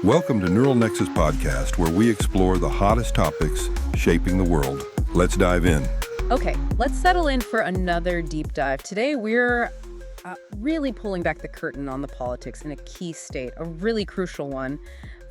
Welcome to Neural Nexus podcast, where we explore the hottest topics shaping the world. Let's dive in. Okay, let's settle in for another deep dive. Today, we're really pulling back the curtain on the politics in a key state, a really crucial one,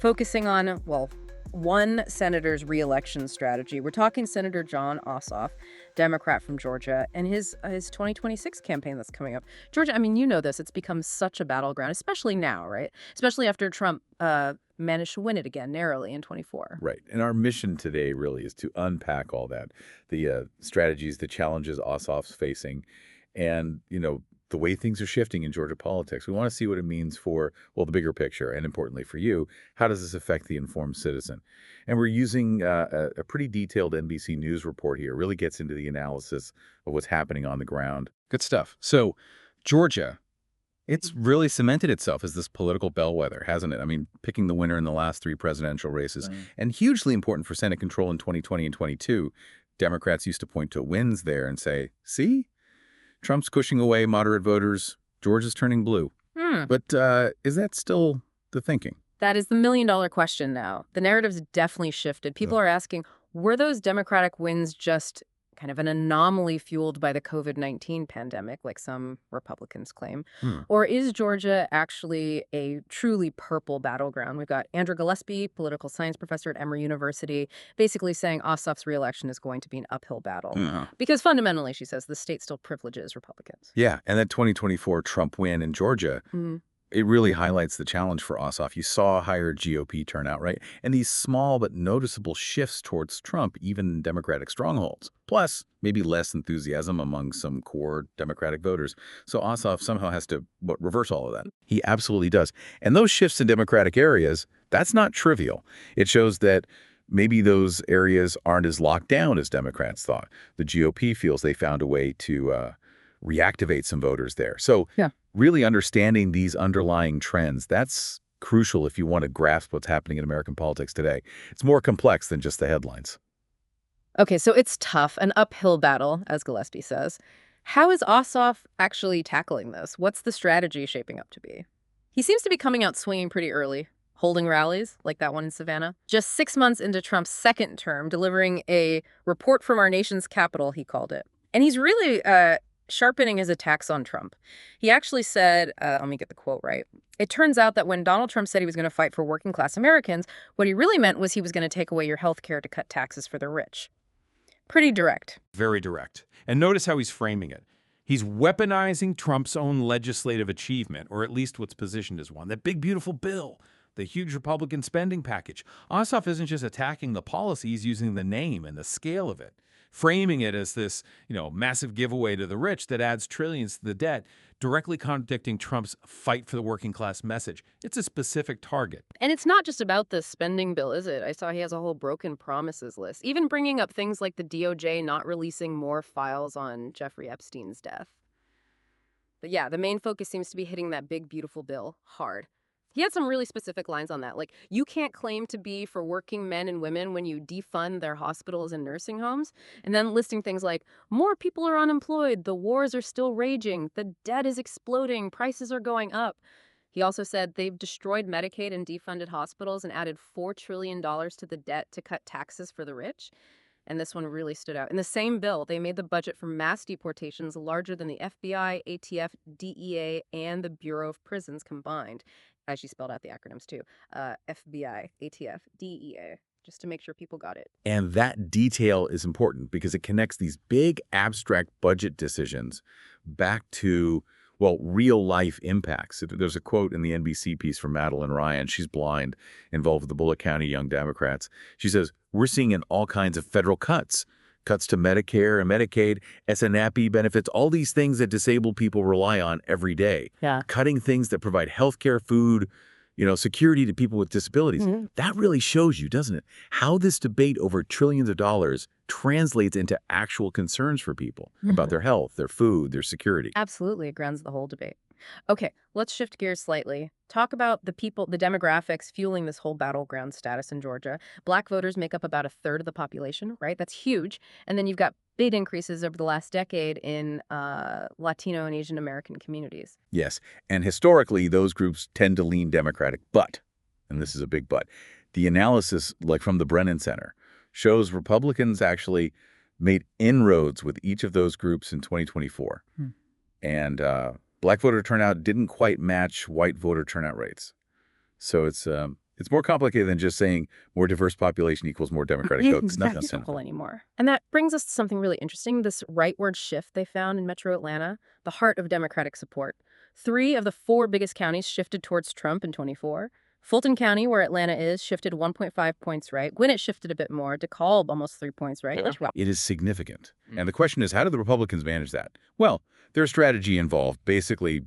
focusing on, well, one senator's reelection strategy. We're talking Senator Jon Ossoff, Democrat from Georgia, and his 2026 campaign that's coming up. Georgia, I mean, you know this. It's become such a battleground, especially now, right? Especially after Trump managed to win it again narrowly in 24. Right. And our mission today really is to unpack all that, the strategies, the challenges Ossoff's facing, and, the way things are shifting in Georgia politics. We want to see what it means for, well, the bigger picture, and importantly for you, how does this affect the informed citizen? And we're using a pretty detailed NBC News report here. It really gets into the analysis of what's happening on the ground. Good stuff. So, Georgia, it's really cemented itself as this political bellwether, hasn't it? I mean, picking the winner in the last three presidential races, and hugely important for Senate control in 2020 and 22. Democrats used to point to wins there and say, see? Trump's pushing away moderate voters. Georgia's turning blue. But is that still the thinking? That is the million-dollar question now. The narrative's definitely shifted. People are asking, were those Democratic wins just kind of an anomaly fueled by the COVID-19 pandemic, like some Republicans claim? Or is Georgia actually a truly purple battleground? We've got Andrew Gillespie, political science professor at Emory University, basically saying Ossoff's reelection is going to be an uphill battle. Because fundamentally, she says, the state still privileges Republicans. Yeah, and that 2024 Trump win in Georgia, it really highlights the challenge for Ossoff. You saw a higher GOP turnout, right? And these small but noticeable shifts towards Trump, even in Democratic strongholds. Plus, maybe less enthusiasm among some core Democratic voters. So Ossoff somehow has to reverse all of that. He absolutely does. And those shifts in Democratic areas, that's not trivial. It shows that maybe those areas aren't as locked down as Democrats thought. The GOP feels they found a way to reactivate some voters there. So really understanding these underlying trends, that's crucial if you want to grasp what's happening in American politics today. It's more complex than just the headlines. Okay, so it's tough, an uphill battle, as Gillespie says. How is Ossoff actually tackling this? What's the strategy shaping up to be? He seems to be coming out swinging pretty early, holding rallies, like that one in Savannah. Just 6 months into Trump's second term, delivering a report from our nation's capital, he called it. And he's really sharpening his attacks on Trump. He actually said, let me get the quote right, "It turns out that when Donald Trump said he was going to fight for working class Americans, what he really meant was he was going to take away your health care to cut taxes for the rich." Pretty direct. Very direct. And notice how he's framing it. He's weaponizing Trump's own legislative achievement, or at least what's positioned as one. That big, beautiful bill, the huge Republican spending package. Ossoff isn't just attacking the policy, he's using the name and the scale of it, framing it as this, massive giveaway to the rich that adds trillions to the debt, directly contradicting Trump's fight for the working class message. It's a specific target. And it's not just about the spending bill, is it? I saw he has a whole broken promises list, even bringing up things like the DOJ not releasing more files on Jeffrey Epstein's death. But yeah, the main focus seems to be hitting that big, beautiful bill hard. He had some really specific lines on that, like, you can't claim to be for working men and women when you defund their hospitals and nursing homes, and then listing things like, more people are unemployed, the wars are still raging, the debt is exploding, prices are going up. He also said they've destroyed Medicaid and defunded hospitals and added $4 trillion to the debt to cut taxes for the rich. And this one really stood out. In the same bill, they made the budget for mass deportations larger than the FBI, ATF, DEA, and the Bureau of Prisons combined. She spelled out the acronyms too. FBI, ATF, DEA, just to make sure people got it. And that detail is important because it connects these big abstract budget decisions back to, real-life impacts. There's a quote in the NBC piece from Madeline Ryan. She's blind, involved with the Bullitt County Young Democrats. She says, we're seeing in all kinds of federal cuts to Medicare and Medicaid, SNAP benefits, all these things that disabled people rely on every day. Cutting things that provide health care, food, security to people with disabilities. That really shows you, doesn't it, how this debate over trillions of dollars translates into actual concerns for people about their health, their food, their security. Absolutely. It grounds the whole debate. Okay, let's shift gears slightly. Talk about the people, the demographics fueling this whole battleground status in Georgia. Black voters make up about a third of the population, right? That's huge. And then you've got big increases over the last decade in Latino and Asian American communities. Yes, and historically, those groups tend to lean Democratic. But and this is a big but, the analysis, like from the Brennan Center, shows Republicans actually made inroads with each of those groups in 2024. And black voter turnout didn't quite match white voter turnout rates. So it's more complicated than just saying more diverse population equals more Democratic votes. It's not simple anymore. And that brings us to something really interesting, this rightward shift they found in metro Atlanta, the heart of Democratic support. 3 of the 4 biggest counties shifted towards Trump in 24. Fulton County, where Atlanta is, shifted 1.5 points right. Gwinnett shifted a bit more. DeKalb almost 3 points right. It is significant. And the question is, how do the Republicans manage that? Well, their strategy involved basically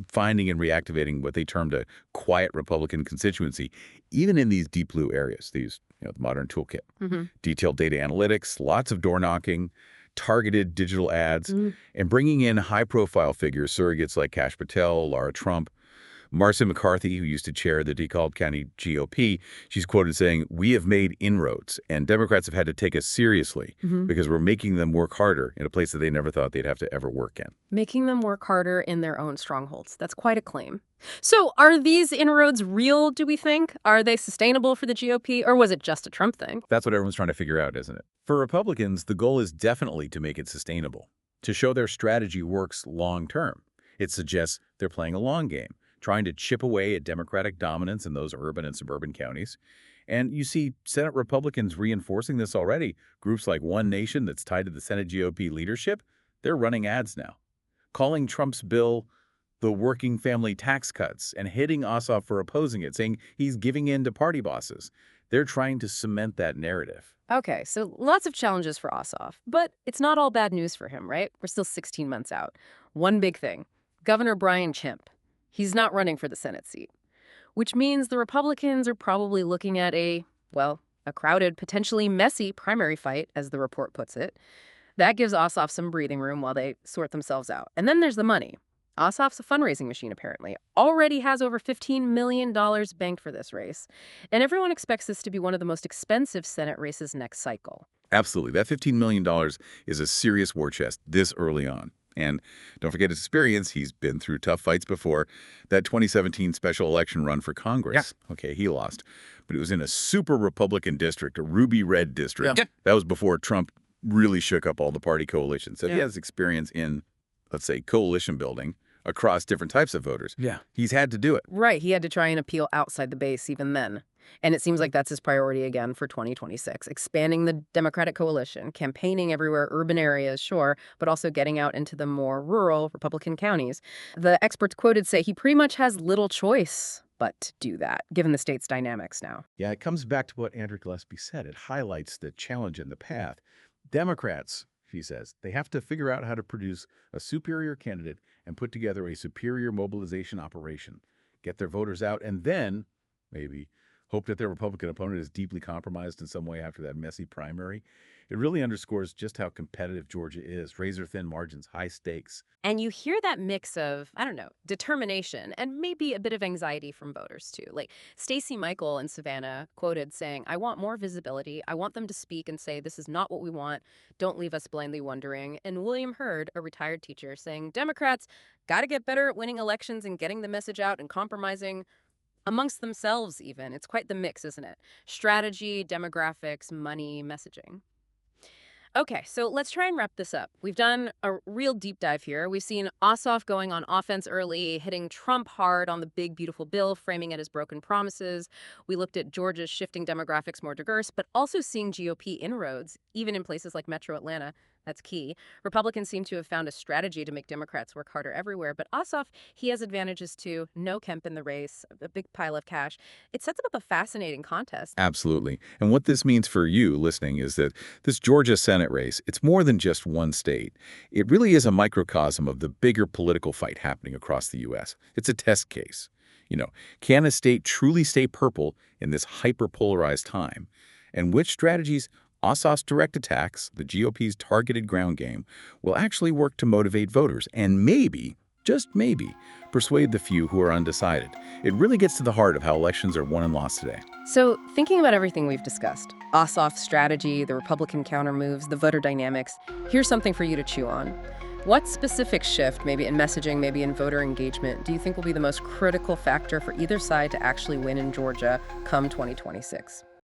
finding and reactivating what they termed a quiet Republican constituency, even in these deep blue areas, these, the modern toolkit. Detailed data analytics, lots of door knocking, targeted digital ads, and bringing in high-profile figures, surrogates like Kash Patel, Laura Trump, Marcy McCarthy, who used to chair the DeKalb County GOP, she's quoted saying, "We have made inroads, and Democrats have had to take us seriously because we're making them work harder in a place that they never thought they'd have to ever work in." Making them work harder in their own strongholds. That's quite a claim. So are these inroads real, do we think? Are they sustainable for the GOP, or was it just a Trump thing? That's what everyone's trying to figure out, isn't it? For Republicans, the goal is definitely to make it sustainable, to show their strategy works long term. It suggests they're playing a long game, trying to chip away at Democratic dominance in those urban and suburban counties. And you see Senate Republicans reinforcing this already. Groups like One Nation, that's tied to the Senate GOP leadership, they're running ads now, calling Trump's bill the working family tax cuts and hitting Ossoff for opposing it, saying he's giving in to party bosses. They're trying to cement that narrative. Okay, so lots of challenges for Ossoff, but it's not all bad news for him, right? We're still 16 months out. One big thing, Governor Kemp. He's not running for the Senate seat, which means the Republicans are probably looking at a crowded, potentially messy primary fight, as the report puts it. That gives Ossoff some breathing room while they sort themselves out. And then there's the money. Ossoff's a fundraising machine, apparently. Already has over $15 million banked for this race. And everyone expects this to be one of the most expensive Senate races next cycle. Absolutely. That $15 million is a serious war chest this early on. And don't forget his experience. He's been through tough fights before. That 2017 special election run for Congress. Yeah. Okay, he lost. But it was in a super Republican district, a ruby red district. Yeah. That was before Trump really shook up all the party coalitions. So he has experience in, let's say, coalition building across different types of voters. Yeah. He's had to do it. Right. He had to try and appeal outside the base even then. And it seems like that's his priority again for 2026, expanding the Democratic coalition, campaigning everywhere, urban areas, sure, but also getting out into the more rural Republican counties. The experts quoted say he pretty much has little choice but to do that, given the state's dynamics now. Yeah, it comes back to what Andrew Gillespie said. It highlights the challenge in the path. Democrats, he says, they have to figure out how to produce a superior candidate and put together a superior mobilization operation, get their voters out, and then maybe hope that their Republican opponent is deeply compromised in some way after that messy primary. It really underscores just how competitive Georgia is. Razor-thin margins, high stakes. And you hear that mix of, determination and maybe a bit of anxiety from voters, too. Like Stacey Michael in Savannah quoted saying, "I want more visibility. I want them to speak and say, this is not what we want. Don't leave us blindly wondering." And William Hurd, a retired teacher, saying, "Democrats got to get better at winning elections and getting the message out and compromising amongst themselves even." It's quite the mix, isn't it? Strategy, demographics, money, messaging. Okay, so let's try and wrap this up. We've done a real deep dive here. We've seen Ossoff going on offense early, hitting Trump hard on the big, beautiful bill, framing it as broken promises. We looked at Georgia's shifting demographics more diverse, but also seeing GOP inroads, even in places like Metro Atlanta. That's key. Republicans seem to have found a strategy to make Democrats work harder everywhere, but Ossoff, he has advantages too. No Kemp in the race, a big pile of cash. It sets up a fascinating contest. Absolutely. And what this means for you listening is that this Georgia Senate race, it's more than just one state. It really is a microcosm of the bigger political fight happening across the U.S. It's a test case. Can a state truly stay purple in this hyper-polarized time? And which strategies Ossoff's direct attacks, the GOP's targeted ground game, will actually work to motivate voters and maybe, just maybe, persuade the few who are undecided. It really gets to the heart of how elections are won and lost today. So, thinking about everything we've discussed, Ossoff's strategy, the Republican counter moves, the voter dynamics, here's something for you to chew on. What specific shift, maybe in messaging, maybe in voter engagement, do you think will be the most critical factor for either side to actually win in Georgia come 2026?